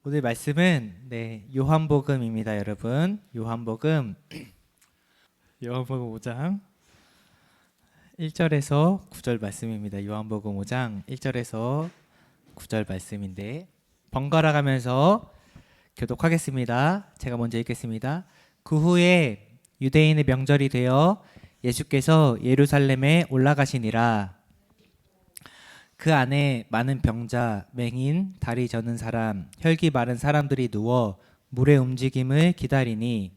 오늘 말씀은 요한복음입니다, 여러분. 요한복음 5장 1절에서 9절 말씀입니다. 요한복음 5장 1절에서 9절 말씀인데 번갈아 가면서 교독하겠습니다. 제가 먼저 읽겠습니다. 그 후에 유대인의 명절이 되어 예수께서 예루살렘에 올라가시니라. 그 안에 많은 병자, 맹인, 다리 저는 사람, 혈기 마른 사람들이 누워 물의 움직임을 기다리니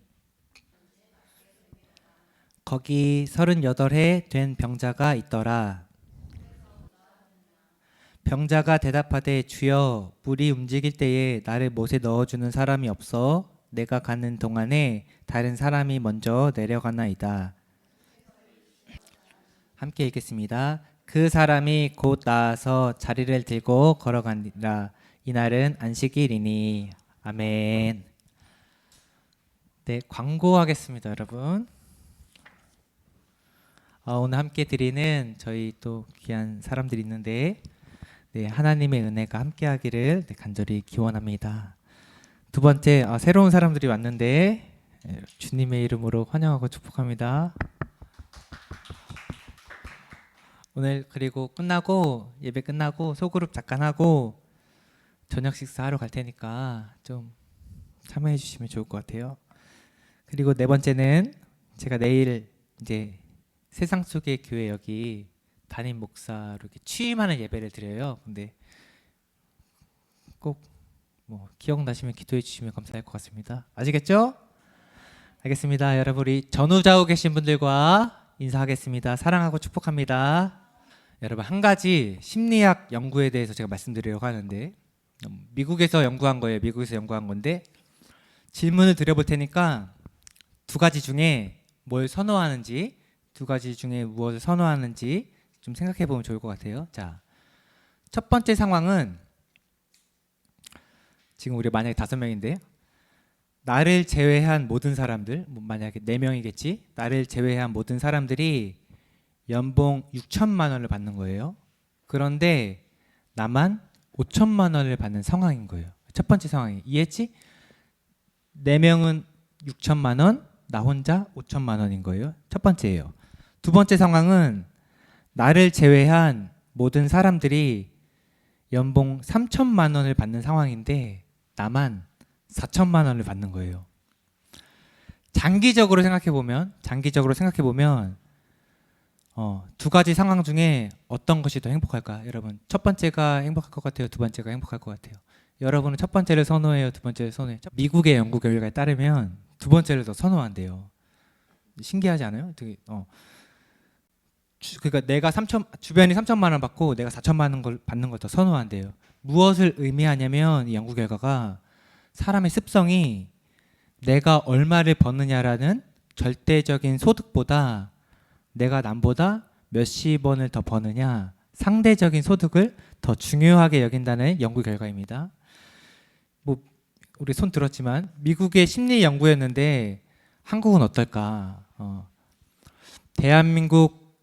거기 38해 된 병자가 있더라. 병자가 대답하되 주여, 물이 움직일 때에 나를 못에 넣어주는 사람이 없어 내가 가는 동안에 다른 사람이 먼저 내려가나이다. 함께 읽겠습니다. 그 사람이 곧 나아서 자리를 들고 걸어가니라. 이날은 안식일이니. 아멘. 네, 광고하겠습니다, 여러분. 오늘 함께 드리는 저희 또 귀한 사람들이 있는데 하나님의 은혜가 함께하기를 간절히 기원합니다. 두 번째, 새로운 사람들이 왔는데 주님의 이름으로 환영하고 축복합니다. 오늘 그리고 예배 끝나고 소그룹 잠깐 하고 저녁 식사하러 갈 테니까 좀 참여해 주시면 좋을 것 같아요. 그리고 네 번째는 제가 내일 이제 세상 속의 교회 여기 담임 목사로 이렇게 취임하는 예배를 드려요. 근데 꼭 기억나시면 기도해 주시면 감사할 것 같습니다. 아시겠죠? 알겠습니다. 여러분, 우리 전후좌우 계신 분들과 인사하겠습니다. 사랑하고 축복합니다. 여러분, 한 가지 심리학 연구에 대해서 제가 말씀드리려고 하는데 미국에서 연구한 거예요. 미국에서 연구한 건데 질문을 드려볼 테니까 두 가지 중에 뭘 선호하는지, 두 가지 중에 무엇을 선호하는지 좀 생각해 보면 좋을 것 같아요. 자, 첫 번째 상황은 지금 우리 만약에 5명인데 나를 제외한 모든 사람들, 만약에 4명이겠지. 나를 제외한 모든 사람들이 연봉 6천만 원을 받는 거예요. 그런데 나만 5천만 원을 받는 상황인 거예요. 첫 번째 상황이. 이해했지? 4명은 6천만 원, 나 혼자 5천만 원인 거예요. 첫 번째예요. 두 번째 상황은 나를 제외한 모든 사람들이 연봉 3천만 원을 받는 상황인데 나만 4천만 원을 받는 거예요. 장기적으로 생각해 보면 두 가지 상황 중에 어떤 것이 더 행복할까? 여러분, 첫 번째가 행복할 것 같아요? 두 번째가 행복할 것 같아요? 여러분은 첫 번째를 선호해요? 두 번째를 선호해요? 미국의 연구 결과에 따르면 두 번째를 더 선호한대요. 신기하지 않아요? 되게 그러니까 내가 주변이 3천만 원 받고 내가 4천만 원 걸 받는 걸 더 선호한대요. 무엇을 의미하냐면 이 연구 결과가 사람의 습성이 내가 얼마를 버느냐라는 절대적인 소득보다 내가 남보다 몇십 원을 더 버느냐, 상대적인 소득을 더 중요하게 여긴다는 연구 결과입니다. 우리 손 들었지만 미국의 심리 연구였는데 한국은 어떨까? 대한민국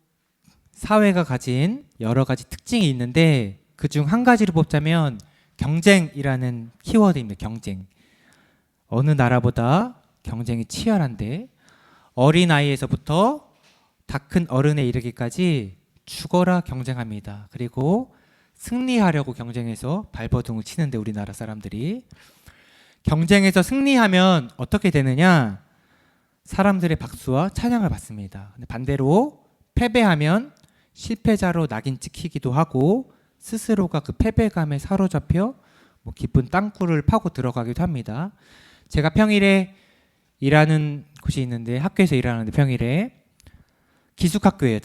사회가 가진 여러 가지 특징이 있는데 그중 한 가지를 뽑자면 경쟁이라는 키워드입니다. 경쟁. 어느 나라보다 경쟁이 치열한데 어린 아이에서부터 다 큰 어른에 이르기까지 죽어라 경쟁합니다. 그리고 승리하려고 경쟁해서 발버둥을 치는데 우리나라 사람들이 경쟁에서 승리하면 어떻게 되느냐? 사람들의 박수와 찬양을 받습니다. 근데 반대로 패배하면 실패자로 낙인 찍히기도 하고 스스로가 그 패배감에 사로잡혀 깊은 땅굴을 파고 들어가기도 합니다. 제가 평일에 일하는 곳이 있는데 학교에서 일하는데 평일에 기숙학교예요.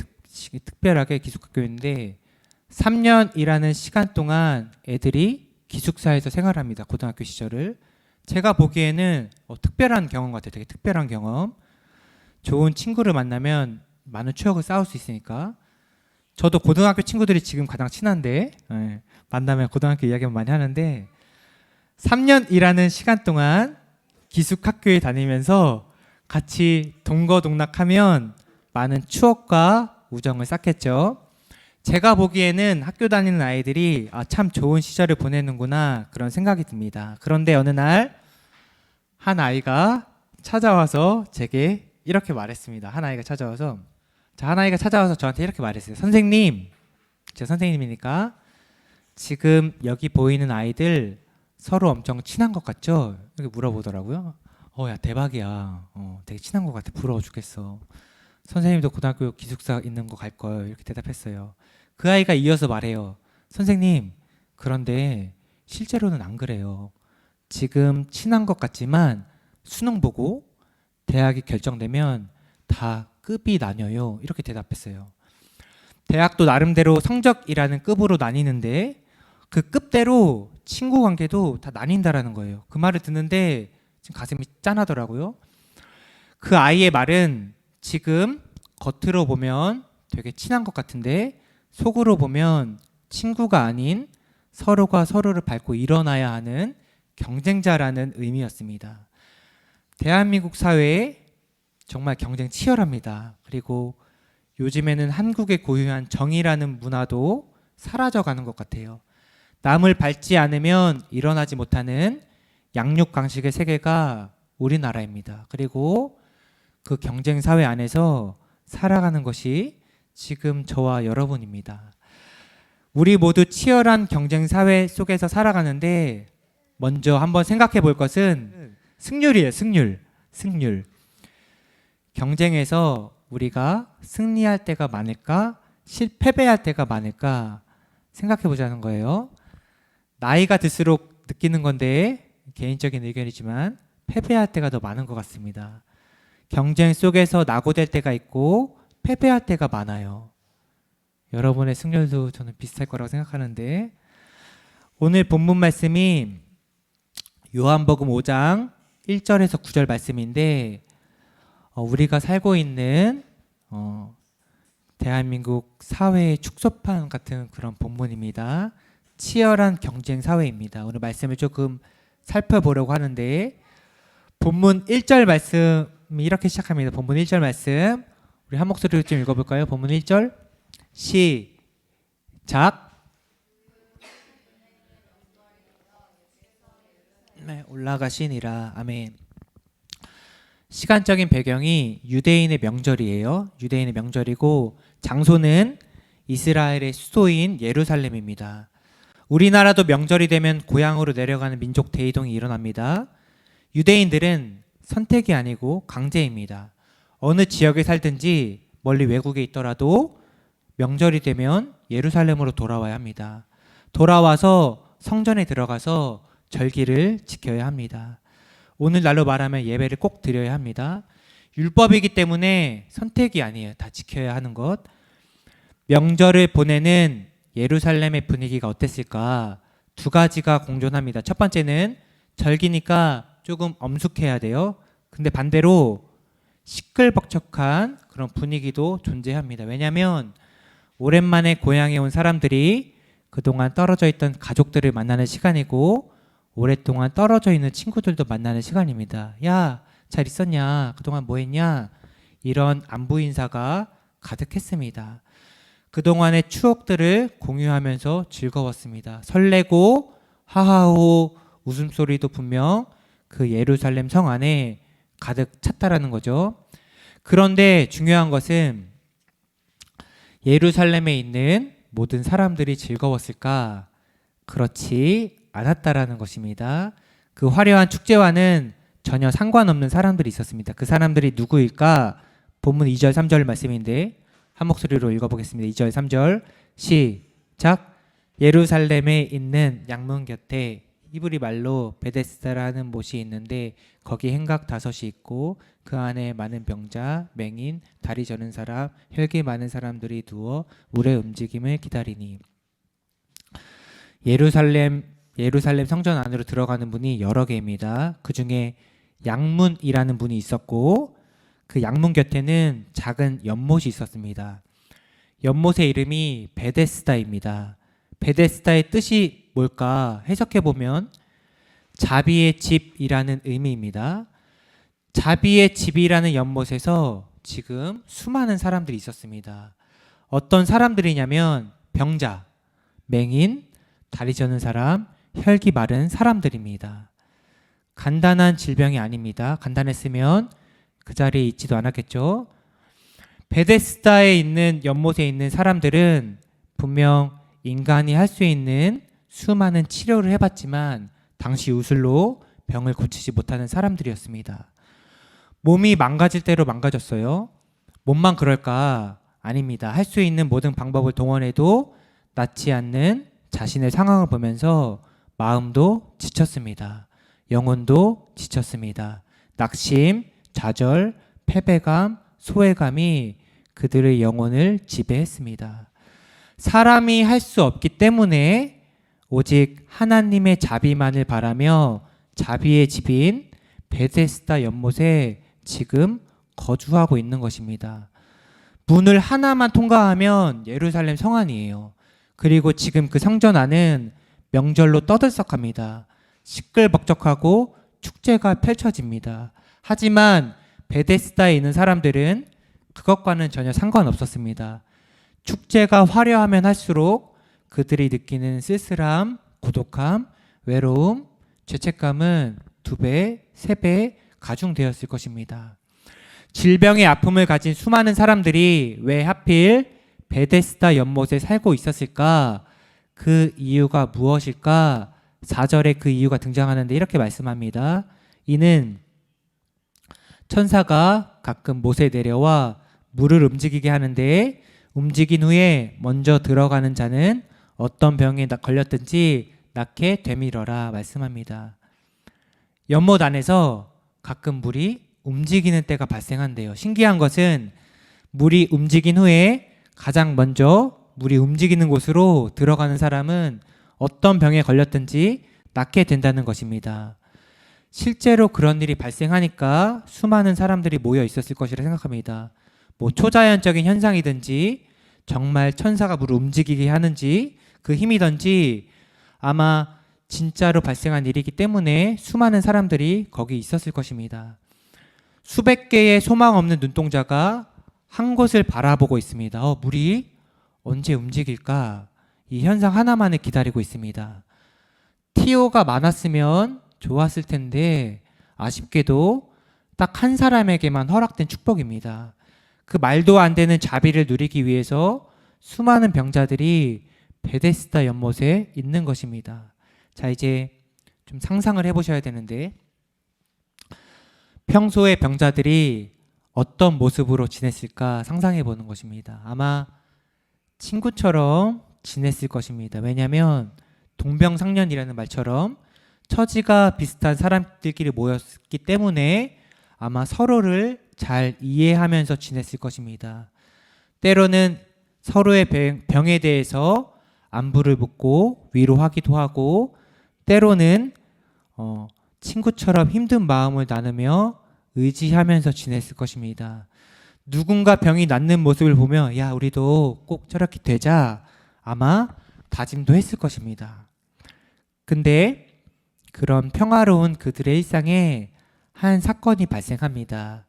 특별하게 기숙학교인데 3년 일하는 시간 동안 애들이 기숙사에서 생활합니다. 고등학교 시절을. 제가 보기에는 특별한 경험 같아요. 되게 특별한 경험. 좋은 친구를 만나면 많은 추억을 쌓을 수 있으니까. 저도 고등학교 친구들이 지금 가장 친한데 만나면 고등학교 이야기만 많이 하는데 3년 일하는 시간 동안 기숙학교에 다니면서 같이 동거동락하면 많은 추억과 우정을 쌓겠죠. 제가 보기에는 학교 다니는 아이들이 참 좋은 시절을 보내는구나 그런 생각이 듭니다. 그런데 어느 날 한 아이가 찾아와서 제게 이렇게 말했습니다. 한 아이가 찾아와서 저한테 이렇게 말했어요. 선생님, 제 선생님이니까 지금 여기 보이는 아이들 서로 엄청 친한 것 같죠? 이렇게 물어보더라고요. 야 대박이야. 되게 친한 것 같아. 부러워 죽겠어. 선생님도 고등학교 기숙사 있는 거 갈 걸. 이렇게 대답했어요. 그 아이가 이어서 말해요. 선생님, 그런데 실제로는 안 그래요. 지금 친한 것 같지만 수능 보고 대학이 결정되면 다 급이 나뉘어요. 이렇게 대답했어요. 대학도 나름대로 성적이라는 급으로 나뉘는데 그 급대로 친구 관계도 다 나뉜다라는 거예요. 그 말을 듣는데 지금 가슴이 짠하더라고요. 그 아이의 말은 지금 겉으로 보면 되게 친한 것 같은데 속으로 보면 친구가 아닌 서로가 서로를 밟고 일어나야 하는 경쟁자라는 의미였습니다. 대한민국 사회에 정말 경쟁 치열합니다. 그리고 요즘에는 한국의 고유한 정의라는 문화도 사라져가는 것 같아요. 남을 밟지 않으면 일어나지 못하는 양육 강식의 세계가 우리나라입니다. 그리고 그 경쟁 사회 안에서 살아가는 것이 지금 저와 여러분입니다. 우리 모두 치열한 경쟁 사회 속에서 살아가는데 먼저 한번 생각해 볼 것은 승률이에요. 승률. 경쟁에서 우리가 승리할 때가 많을까? 패배할 때가 많을까? 생각해 보자는 거예요. 나이가 들수록 느끼는 건데 개인적인 의견이지만 패배할 때가 더 많은 것 같습니다. 경쟁 속에서 낙오될 때가 있고 패배할 때가 많아요. 여러분의 승률도 저는 비슷할 거라고 생각하는데 오늘 본문 말씀이 요한복음 5장 1절에서 9절 말씀인데 우리가 살고 있는 대한민국 사회의 축소판 같은 그런 본문입니다. 치열한 경쟁 사회입니다. 오늘 말씀을 조금 살펴보려고 하는데 본문 1절 말씀이 이렇게 시작합니다. 본문 1절 말씀 우리 한 목소리로 좀 읽어볼까요? 본문 1절 시작. 네, 올라가시니라. 아멘. 시간적인 배경이 유대인의 명절이에요. 유대인의 명절이고 장소는 이스라엘의 수도인 예루살렘입니다. 우리나라도 명절이 되면 고향으로 내려가는 민족 대이동이 일어납니다. 유대인들은 선택이 아니고 강제입니다. 어느 지역에 살든지 멀리 외국에 있더라도 명절이 되면 예루살렘으로 돌아와야 합니다. 돌아와서 성전에 들어가서 절기를 지켜야 합니다. 오늘날로 말하면 예배를 꼭 드려야 합니다. 율법이기 때문에 선택이 아니에요. 다 지켜야 하는 것. 명절을 보내는 예루살렘의 분위기가 어땠을까? 두 가지가 공존합니다. 첫 번째는 절기니까 조금 엄숙해야 돼요. 근데 반대로 시끌벅적한 그런 분위기도 존재합니다. 왜냐하면 오랜만에 고향에 온 사람들이 그동안 떨어져 있던 가족들을 만나는 시간이고 오랫동안 떨어져 있는 친구들도 만나는 시간입니다. 야, 잘 있었냐? 그동안 뭐 했냐? 이런 안부 인사가 가득했습니다. 그동안의 추억들을 공유하면서 즐거웠습니다. 설레고 하하호 웃음소리도 분명 그 예루살렘 성 안에 가득 찼다라는 거죠. 그런데 중요한 것은 예루살렘에 있는 모든 사람들이 즐거웠을까? 그렇지 않았다라는 것입니다. 그 화려한 축제와는 전혀 상관없는 사람들이 있었습니다. 그 사람들이 누구일까? 본문 2절 3절 말씀인데 한 목소리로 읽어보겠습니다. 2절 3절 시작. 예루살렘에 있는 양문 곁에 히브리 말로 베데스다라는 못이 있는데 거기 행각 5이 있고 그 안에 많은 병자, 맹인, 다리 저는 사람, 혈기 많은 사람들이 누워 물의 움직임을 기다리니. 예루살렘 성전 안으로 들어가는 문이 여러 개입니다. 그 중에 양문이라는 문이 있었고 그 양문 곁에는 작은 연못이 있었습니다. 연못의 이름이 베데스다입니다. 베데스다의 뜻이 뭘까 해석해 보면 자비의 집이라는 의미입니다. 자비의 집이라는 연못에서 지금 수많은 사람들이 있었습니다. 어떤 사람들이냐면 병자, 맹인, 다리 저는 사람, 혈기 마른 사람들입니다. 간단한 질병이 아닙니다. 간단했으면 그 자리에 있지도 않았겠죠. 베데스다에 있는 연못에 있는 사람들은 분명 인간이 할 수 있는 수많은 치료를 해봤지만 당시 우슬로 병을 고치지 못하는 사람들이었습니다. 몸이 망가질 대로 망가졌어요. 몸만 그럴까? 아닙니다. 할 수 있는 모든 방법을 동원해도 낫지 않는 자신의 상황을 보면서 마음도 지쳤습니다. 영혼도 지쳤습니다. 낙심, 좌절, 패배감, 소외감이 그들의 영혼을 지배했습니다. 사람이 할 수 없기 때문에 오직 하나님의 자비만을 바라며 자비의 집인 베데스다 연못에 지금 거주하고 있는 것입니다. 문을 하나만 통과하면 예루살렘 성안이에요. 그리고 지금 그 성전 안은 명절로 떠들썩합니다. 시끌벅적하고 축제가 펼쳐집니다. 하지만 베데스다에 있는 사람들은 그것과는 전혀 상관없었습니다. 축제가 화려하면 할수록 그들이 느끼는 쓸쓸함, 고독함, 외로움, 죄책감은 2배, 3배 가중되었을 것입니다. 질병의 아픔을 가진 수많은 사람들이 왜 하필 베데스다 연못에 살고 있었을까? 그 이유가 무엇일까? 4절에 그 이유가 등장하는데 이렇게 말씀합니다. 이는 천사가 가끔 못에 내려와 물을 움직이게 하는데 움직인 후에 먼저 들어가는 자는 어떤 병에 걸렸든지 낫게 되밀어라 말씀합니다. 연못 안에서 가끔 물이 움직이는 때가 발생한대요. 신기한 것은 물이 움직인 후에 가장 먼저 물이 움직이는 곳으로 들어가는 사람은 어떤 병에 걸렸든지 낫게 된다는 것입니다. 실제로 그런 일이 발생하니까 수많은 사람들이 모여 있었을 것이라 생각합니다. 초자연적인 현상이든지 정말 천사가 물을 움직이게 하는지 그 힘이든지 아마 진짜로 발생한 일이기 때문에 수많은 사람들이 거기 있었을 것입니다. 수백 개의 소망 없는 눈동자가 한 곳을 바라보고 있습니다. 물이 언제 움직일까? 이 현상 하나만을 기다리고 있습니다. 티오가 많았으면 좋았을 텐데 아쉽게도 딱 한 사람에게만 허락된 축복입니다. 그 말도 안 되는 자비를 누리기 위해서 수많은 병자들이 베데스다 연못에 있는 것입니다. 자, 이제 좀 상상을 해보셔야 되는데 평소에 병자들이 어떤 모습으로 지냈을까 상상해 보는 것입니다. 아마 친구처럼 지냈을 것입니다. 왜냐하면 동병상련이라는 말처럼 처지가 비슷한 사람들끼리 모였기 때문에 아마 서로를 잘 이해하면서 지냈을 것입니다. 때로는 서로의 병에 대해서 안부를 묻고 위로하기도 하고 때로는 친구처럼 힘든 마음을 나누며 의지하면서 지냈을 것입니다. 누군가 병이 낫는 모습을 보며 야, 우리도 꼭 저렇게 되자 아마 다짐도 했을 것입니다. 근데 그런 평화로운 그들의 일상에 한 사건이 발생합니다.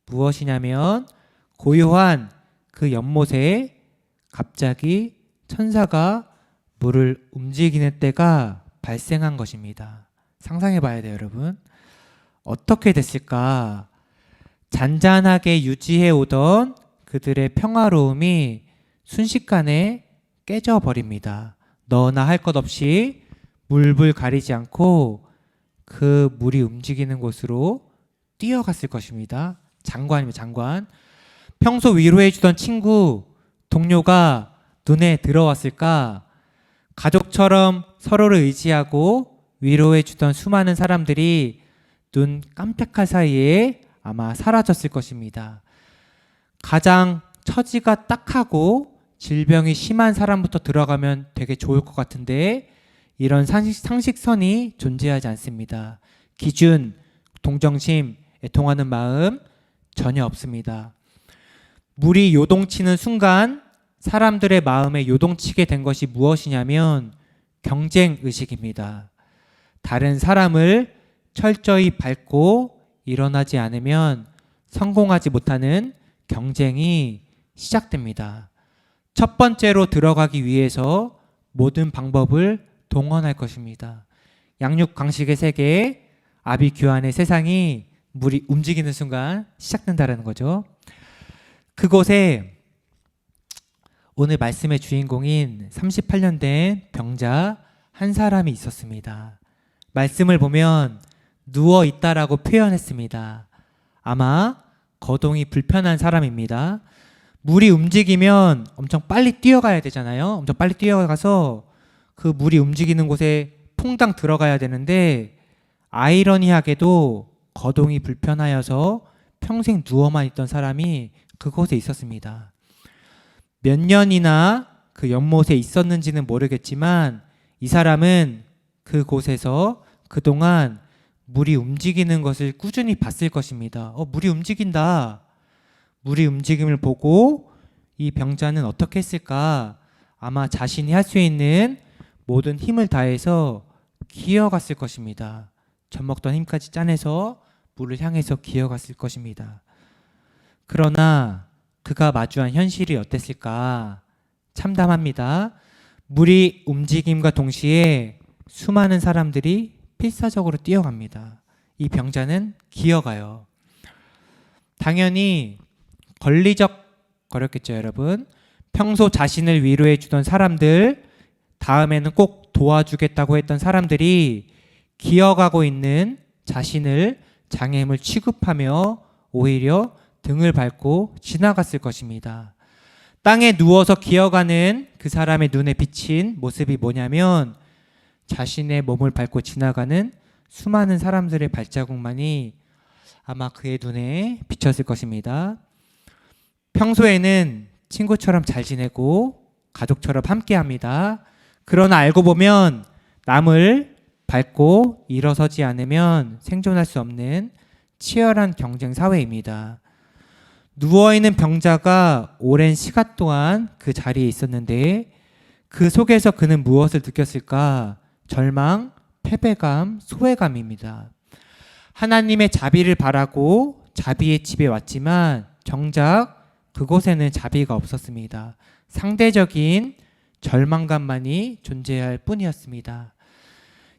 무엇이냐면 고요한 그 연못에 갑자기 천사가 물을 움직이는 때가 발생한 것입니다. 상상해 봐야 돼요, 여러분. 어떻게 됐을까? 잔잔하게 유지해 오던 그들의 평화로움이 순식간에 깨져버립니다. 너나 할 것 없이 물불 가리지 않고 그 물이 움직이는 곳으로 뛰어갔을 것입니다. 장관입니다, 장관. 평소 위로해주던 친구, 동료가 눈에 들어왔을까? 가족처럼 서로를 의지하고 위로해주던 수많은 사람들이 눈 깜짝할 사이에 아마 사라졌을 것입니다. 가장 처지가 딱하고 질병이 심한 사람부터 들어가면 되게 좋을 것 같은데 이런 상식선이 존재하지 않습니다. 기준, 동정심, 애통하는 마음 전혀 없습니다. 물이 요동치는 순간 사람들의 마음에 요동치게 된 것이 무엇이냐면 경쟁의식입니다. 다른 사람을 철저히 밟고 일어나지 않으면 성공하지 못하는 경쟁이 시작됩니다. 첫 번째로 들어가기 위해서 모든 방법을 동원할 것입니다. 양육 강식의 세계, 아비규환의 세상이 물이 움직이는 순간 시작된다는 거죠. 그곳에 오늘 말씀의 주인공인 38년 된 병자 한 사람이 있었습니다. 말씀을 보면 누워 있다라고 표현했습니다. 아마 거동이 불편한 사람입니다. 물이 움직이면 엄청 빨리 뛰어가야 되잖아요. 엄청 빨리 뛰어가서 그 물이 움직이는 곳에 퐁당 들어가야 되는데 아이러니하게도 거동이 불편하여서 평생 누워만 있던 사람이 그곳에 있었습니다. 몇 년이나 그 연못에 있었는지는 모르겠지만 이 사람은 그곳에서 그동안 물이 움직이는 것을 꾸준히 봤을 것입니다. 물이 움직인다. 물이 움직임을 보고 이 병자는 어떻게 했을까? 아마 자신이 할 수 있는 모든 힘을 다해서 기어갔을 것입니다. 젖먹던 힘까지 짜내서 물을 향해서 기어갔을 것입니다. 그러나 그가 마주한 현실이 어땠을까? 참담합니다. 물이 움직임과 동시에 수많은 사람들이 필사적으로 뛰어갑니다. 이 병자는 기어가요. 당연히 걸리적거렸겠죠, 여러분. 평소 자신을 위로해 주던 사람들, 다음에는 꼭 도와주겠다고 했던 사람들이 기어가고 있는 자신을 장애물 취급하며 오히려 등을 밟고 지나갔을 것입니다. 땅에 누워서 기어가는 그 사람의 눈에 비친 모습이 뭐냐면 자신의 몸을 밟고 지나가는 수많은 사람들의 발자국만이 아마 그의 눈에 비쳤을 것입니다. 평소에는 친구처럼 잘 지내고 가족처럼 함께합니다. 그러나 알고 보면 남을 밟고 일어서지 않으면 생존할 수 없는 치열한 경쟁 사회입니다. 누워있는 병자가 오랜 시간 동안 그 자리에 있었는데 그 속에서 그는 무엇을 느꼈을까? 절망, 패배감, 소외감입니다. 하나님의 자비를 바라고 자비의 집에 왔지만 정작 그곳에는 자비가 없었습니다. 상대적인 절망감만이 존재할 뿐이었습니다.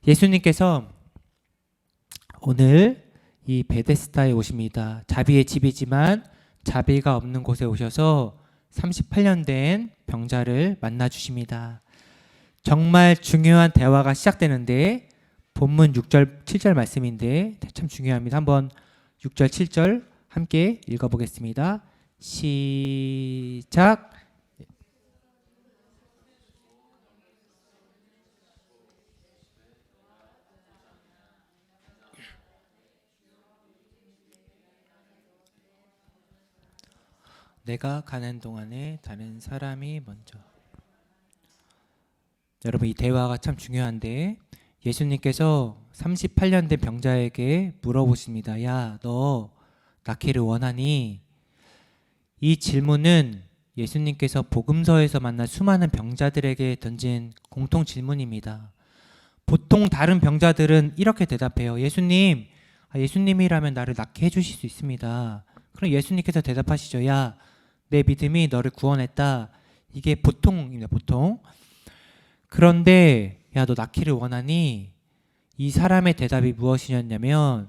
예수님께서 오늘 이 베데스다에 오십니다. 자비의 집이지만 자비가 없는 곳에 오셔서 38년 된 병자를 만나 주십니다. 정말 중요한 대화가 시작되는데 본문 6절, 7절 말씀인데 참 중요합니다. 한번 6절, 7절 함께 읽어보겠습니다. 시작. 내가 가는 동안에 다른 사람이 먼저. 여러분, 이 대화가 참 중요한데 예수님께서 38년 된 병자에게 물어보십니다. 야, 너 낫기를 원하니? 이 질문은 예수님께서 복음서에서 만난 수많은 병자들에게 던진 공통 질문입니다. 보통 다른 병자들은 이렇게 대답해요. 예수님, 예수님이라면 나를 낫게 해주실 수 있습니다. 그럼 예수님께서 대답하시죠. 야, 내 믿음이 너를 구원했다. 이게 보통입니다. 보통. 그런데 야, 너 낫기를 원하니? 이 사람의 대답이 무엇이었냐면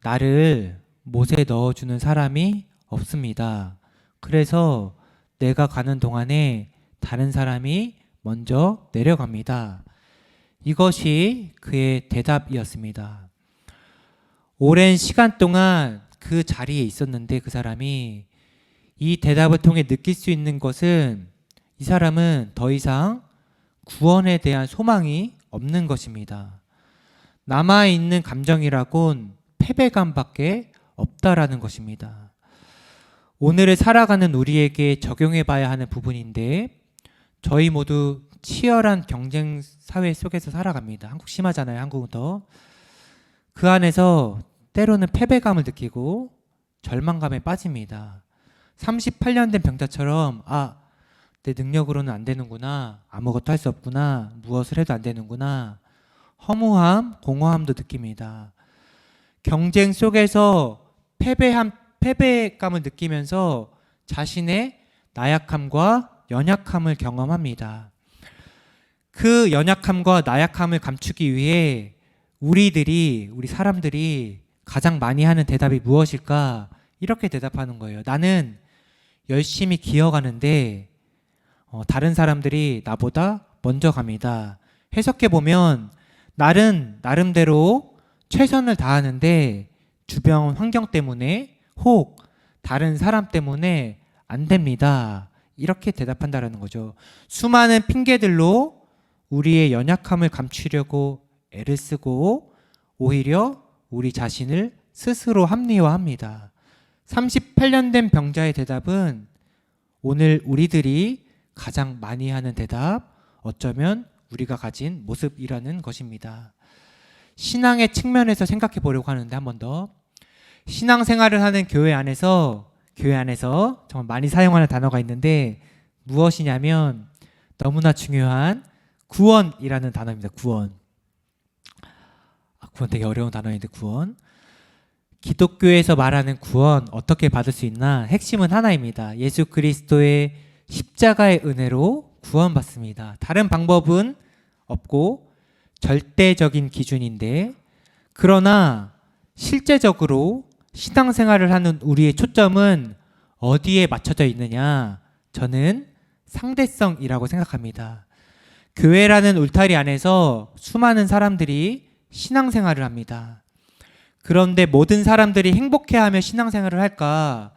나를 못에 넣어주는 사람이 없습니다. 그래서 내가 가는 동안에 다른 사람이 먼저 내려갑니다. 이것이 그의 대답이었습니다. 오랜 시간 동안 그 자리에 있었는데 그 사람이 이 대답을 통해 느낄 수 있는 것은 이 사람은 더 이상 구원에 대한 소망이 없는 것입니다. 남아있는 감정이라곤 패배감밖에 없다라는 것입니다. 오늘을 살아가는 우리에게 적용해 봐야 하는 부분인데 저희 모두 치열한 경쟁 사회 속에서 살아갑니다. 한국 심하잖아요. 한국은 더. 그 안에서 때로는 패배감을 느끼고 절망감에 빠집니다. 38년 된 병자처럼 내 능력으로는 안 되는구나. 아무것도 할 수 없구나. 무엇을 해도 안 되는구나. 허무함, 공허함도 느낍니다. 경쟁 속에서 패배감을 느끼면서 자신의 나약함과 연약함을 경험합니다. 그 연약함과 나약함을 감추기 위해 우리 사람들이 가장 많이 하는 대답이 무엇일까? 이렇게 대답하는 거예요. 나는 열심히 기어가는데 다른 사람들이 나보다 먼저 갑니다. 해석해 보면 나름대로 최선을 다하는데 주변 환경 때문에 혹 다른 사람 때문에 안 됩니다. 이렇게 대답한다라는 거죠. 수많은 핑계들로 우리의 연약함을 감추려고 애를 쓰고 오히려 우리 자신을 스스로 합리화합니다. 38년 된 병자의 대답은 오늘 우리들이 가장 많이 하는 대답, 어쩌면 우리가 가진 모습이라는 것입니다. 신앙의 측면에서 생각해 보려고 하는데 한 번 더. 신앙생활을 하는 교회 안에서 정말 많이 사용하는 단어가 있는데 무엇이냐면 너무나 중요한 구원이라는 단어입니다. 구원 되게 어려운 단어인데 구원. 기독교에서 말하는 구원 어떻게 받을 수 있나? 핵심은 하나입니다. 예수 그리스도의 십자가의 은혜로 구원받습니다. 다른 방법은 없고 절대적인 기준인데, 그러나 실제적으로 신앙생활을 하는 우리의 초점은 어디에 맞춰져 있느냐? 저는 상대성이라고 생각합니다. 교회라는 울타리 안에서 수많은 사람들이 신앙생활을 합니다. 그런데 모든 사람들이 행복해하며 신앙생활을 할까?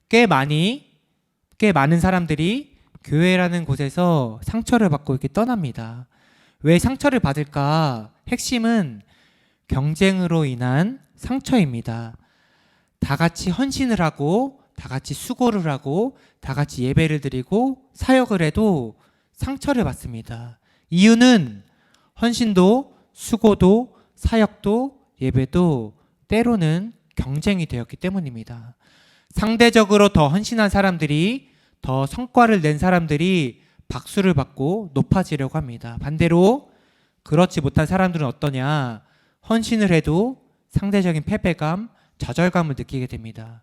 꽤 많은 사람들이 교회라는 곳에서 상처를 받고 이렇게 떠납니다. 왜 상처를 받을까? 핵심은 경쟁으로 인한 상처입니다. 다 같이 헌신을 하고, 다 같이 수고를 하고, 다 같이 예배를 드리고 사역을 해도 상처를 받습니다. 이유는 헌신도, 수고도, 사역도, 예배도 때로는 경쟁이 되었기 때문입니다. 상대적으로 더 헌신한 사람들이, 더 성과를 낸 사람들이 박수를 받고 높아지려고 합니다. 반대로 그렇지 못한 사람들은 어떠냐? 헌신을 해도 상대적인 패배감, 좌절감을 느끼게 됩니다.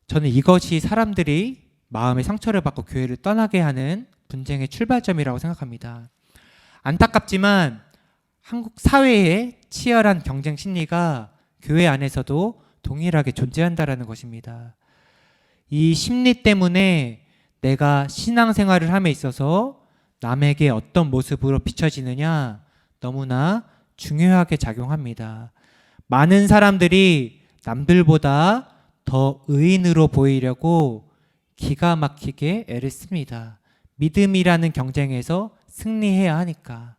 저는 이것이 사람들이 마음의 상처를 받고 교회를 떠나게 하는 분쟁의 출발점이라고 생각합니다. 안타깝지만 한국 사회의 치열한 경쟁 심리가 교회 안에서도 동일하게 존재한다라는 것입니다. 이 심리 때문에 내가 신앙생활을 함에 있어서 남에게 어떤 모습으로 비춰지느냐 너무나 중요하게 작용합니다. 많은 사람들이 남들보다 더 의인으로 보이려고 기가 막히게 애를 씁니다. 믿음이라는 경쟁에서 승리해야 하니까.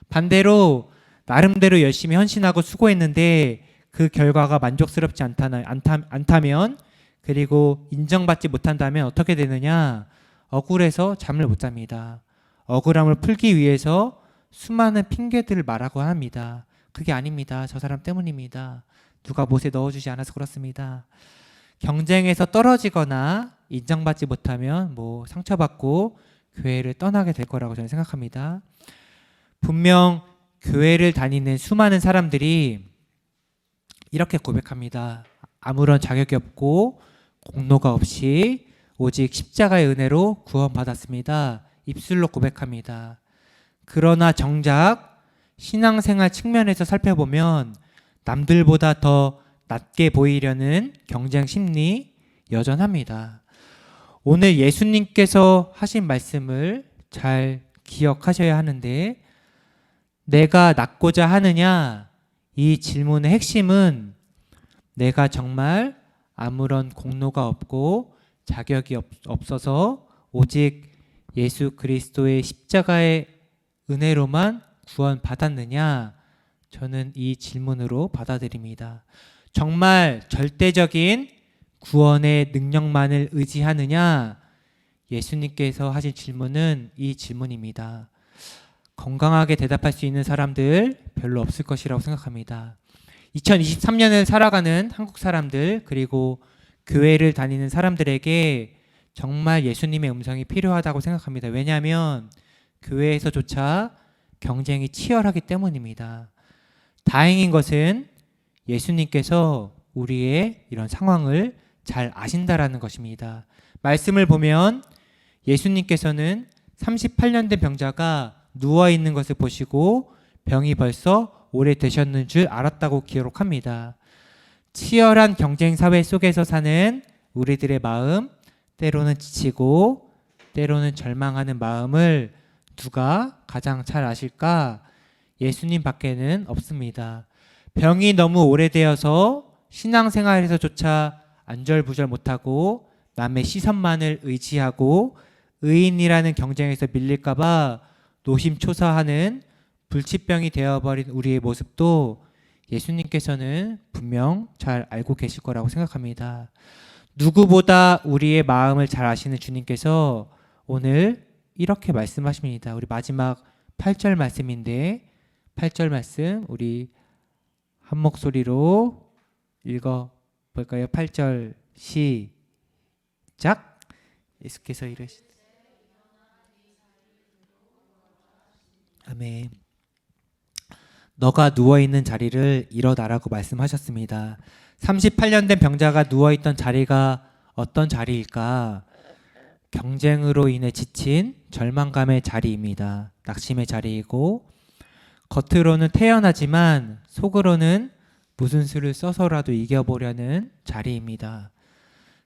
반대로 나름대로 열심히 헌신하고 수고했는데 그 결과가 만족스럽지 않다면, 그리고 인정받지 못한다면 어떻게 되느냐? 억울해서 잠을 못 잡니다. 억울함을 풀기 위해서 수많은 핑계들을 말하고 합니다. 그게 아닙니다. 저 사람 때문입니다. 누가 못에 넣어주지 않아서 그렇습니다. 경쟁에서 떨어지거나 인정받지 못하면 상처받고 교회를 떠나게 될 거라고 저는 생각합니다. 분명 교회를 다니는 수많은 사람들이 이렇게 고백합니다. 아무런 자격이 없고 공로가 없이 오직 십자가의 은혜로 구원받았습니다. 입술로 고백합니다. 그러나 정작 신앙생활 측면에서 살펴보면 남들보다 더 낮게 보이려는 경쟁 심리 여전합니다. 오늘 예수님께서 하신 말씀을 잘 기억하셔야 하는데, 내가 낫고자 하느냐? 이 질문의 핵심은 내가 정말 아무런 공로가 없고 자격이 없어서 오직 예수 그리스도의 십자가의 은혜로만 구원받았느냐? 저는 이 질문으로 받아들입니다. 정말 절대적인 구원의 능력만을 의지하느냐? 예수님께서 하신 질문은 이 질문입니다. 건강하게 대답할 수 있는 사람들 별로 없을 것이라고 생각합니다. 2023년을 살아가는 한국 사람들, 그리고 교회를 다니는 사람들에게 정말 예수님의 음성이 필요하다고 생각합니다. 왜냐하면 교회에서조차 경쟁이 치열하기 때문입니다. 다행인 것은 예수님께서 우리의 이런 상황을 잘 아신다라는 것입니다. 말씀을 보면 예수님께서는 38년 된 병자가 누워 있는 것을 보시고 병이 벌써 오래되셨는 줄 알았다고 기록합니다. 치열한 경쟁 사회 속에서 사는 우리들의 마음, 때로는 지치고 때로는 절망하는 마음을 누가 가장 잘 아실까? 예수님 밖에는 없습니다. 병이 너무 오래되어서 신앙생활에서조차 안절부절 못하고 남의 시선만을 의지하고 의인이라는 경쟁에서 밀릴까봐 노심초사하는 불치병이 되어버린 우리의 모습도 예수님께서는 분명 잘 알고 계실 거라고 생각합니다. 누구보다 우리의 마음을 잘 아시는 주님께서 오늘 이렇게 말씀하십니다. 우리 마지막 8절 말씀인데 8절 말씀 우리 한 목소리로 읽어볼까요? 8절 시작. 예수께서 이르시되 아멘. 너가 누워있는 자리를 일어나라고 말씀하셨습니다. 38년 된 병자가 누워있던 자리가 어떤 자리일까? 경쟁으로 인해 지친 절망감의 자리입니다. 낙심의 자리이고 겉으로는 태연하지만 속으로는 무슨 수를 써서라도 이겨보려는 자리입니다.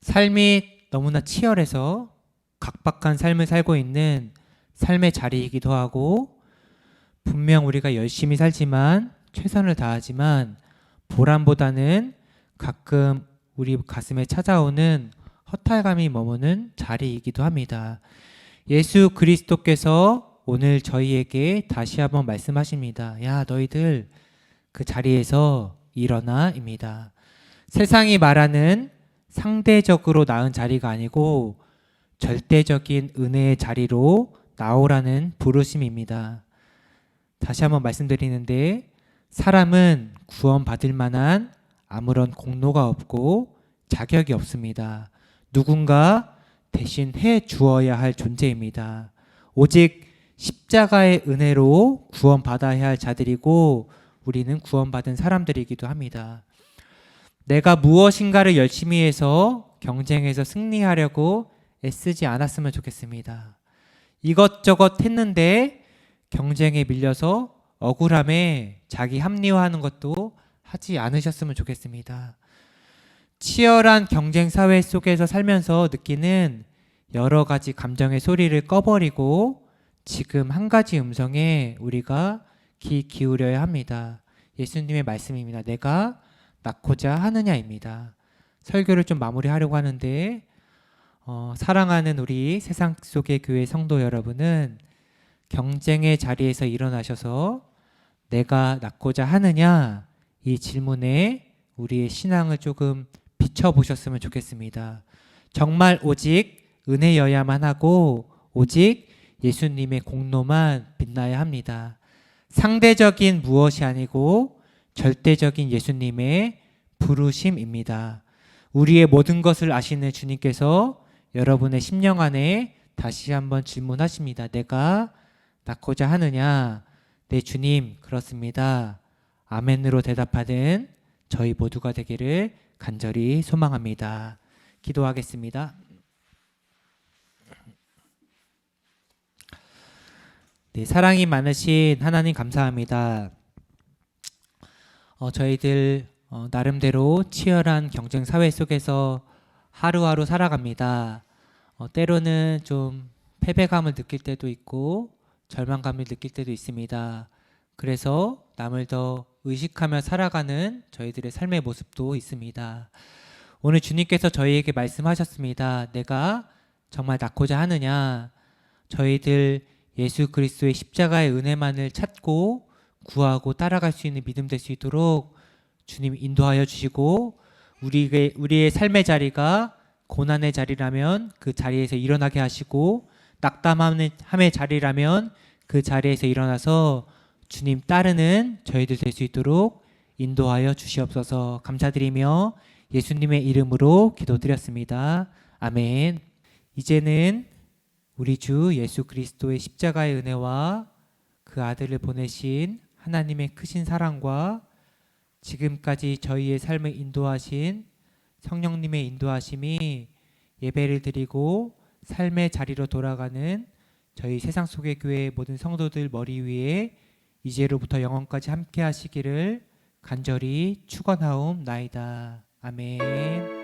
삶이 너무나 치열해서 각박한 삶을 살고 있는 삶의 자리이기도 하고 분명 우리가 열심히 살지만 최선을 다하지만 보람보다는 가끔 우리 가슴에 찾아오는 허탈감이 머무는 자리이기도 합니다. 예수 그리스도께서 오늘 저희에게 다시 한번 말씀하십니다. 야, 너희들 그 자리에서 일어나입니다. 세상이 말하는 상대적으로 나은 자리가 아니고 절대적인 은혜의 자리로 나오라는 부르심입니다. 다시 한번 말씀드리는데 사람은 구원받을 만한 아무런 공로가 없고 자격이 없습니다. 누군가 대신 해 주어야 할 존재입니다. 오직 십자가의 은혜로 구원받아야 할 자들이고 우리는 구원받은 사람들이기도 합니다. 내가 무엇인가를 열심히 해서 경쟁에서 승리하려고 애쓰지 않았으면 좋겠습니다. 이것저것 했는데 경쟁에 밀려서 억울함에 자기 합리화하는 것도 하지 않으셨으면 좋겠습니다. 치열한 경쟁 사회 속에서 살면서 느끼는 여러 가지 감정의 소리를 꺼버리고 지금 한 가지 음성에 우리가 귀 기울여야 합니다. 예수님의 말씀입니다. 내가 낳고자 하느냐입니다. 설교를 좀 마무리하려고 하는데 사랑하는 우리 세상 속의 교회 성도 여러분은 경쟁의 자리에서 일어나셔서 내가 낳고자 하느냐 이 질문에 우리의 신앙을 조금 비춰보셨으면 좋겠습니다. 정말 오직 은혜여야만 하고 오직 예수님의 공로만 빛나야 합니다. 상대적인 무엇이 아니고 절대적인 예수님의 부르심입니다. 우리의 모든 것을 아시는 주님께서 여러분의 심령 안에 다시 한번 질문하십니다. 내가 낳고자 하느냐? 네, 주님, 그렇습니다. 아멘으로 대답하는 저희 모두가 되기를 간절히 소망합니다. 기도하겠습니다. 네, 사랑이 많으신 하나님 감사합니다. 저희들 나름대로 치열한 경쟁 사회 속에서 하루하루 살아갑니다. 때로는 좀 패배감을 느낄 때도 있고 절망감을 느낄 때도 있습니다. 그래서 남을 더 의식하며 살아가는 저희들의 삶의 모습도 있습니다. 오늘 주님께서 저희에게 말씀하셨습니다. 내가 정말 낳고자 하느냐? 저희들 예수 그리스도의 십자가의 은혜만을 찾고 구하고 따라갈 수 있는 믿음 될 수 있도록 주님 인도하여 주시고 우리의 삶의 자리가 고난의 자리라면 그 자리에서 일어나게 하시고 낙담함의 자리라면 그 자리에서 일어나서 주님 따르는 저희들 될 수 있도록 인도하여 주시옵소서. 감사드리며 예수님의 이름으로 기도드렸습니다. 아멘. 이제는 우리 주 예수 그리스도의 십자가의 은혜와 그 아들을 보내신 하나님의 크신 사랑과 지금까지 저희의 삶을 인도하신 성령님의 인도하심이 예배를 드리고 삶의 자리로 돌아가는 저희 세상 속의 교회 모든 성도들 머리 위에 이제로부터 영원까지 함께 하시기를 간절히 축원하옵나이다. 아멘.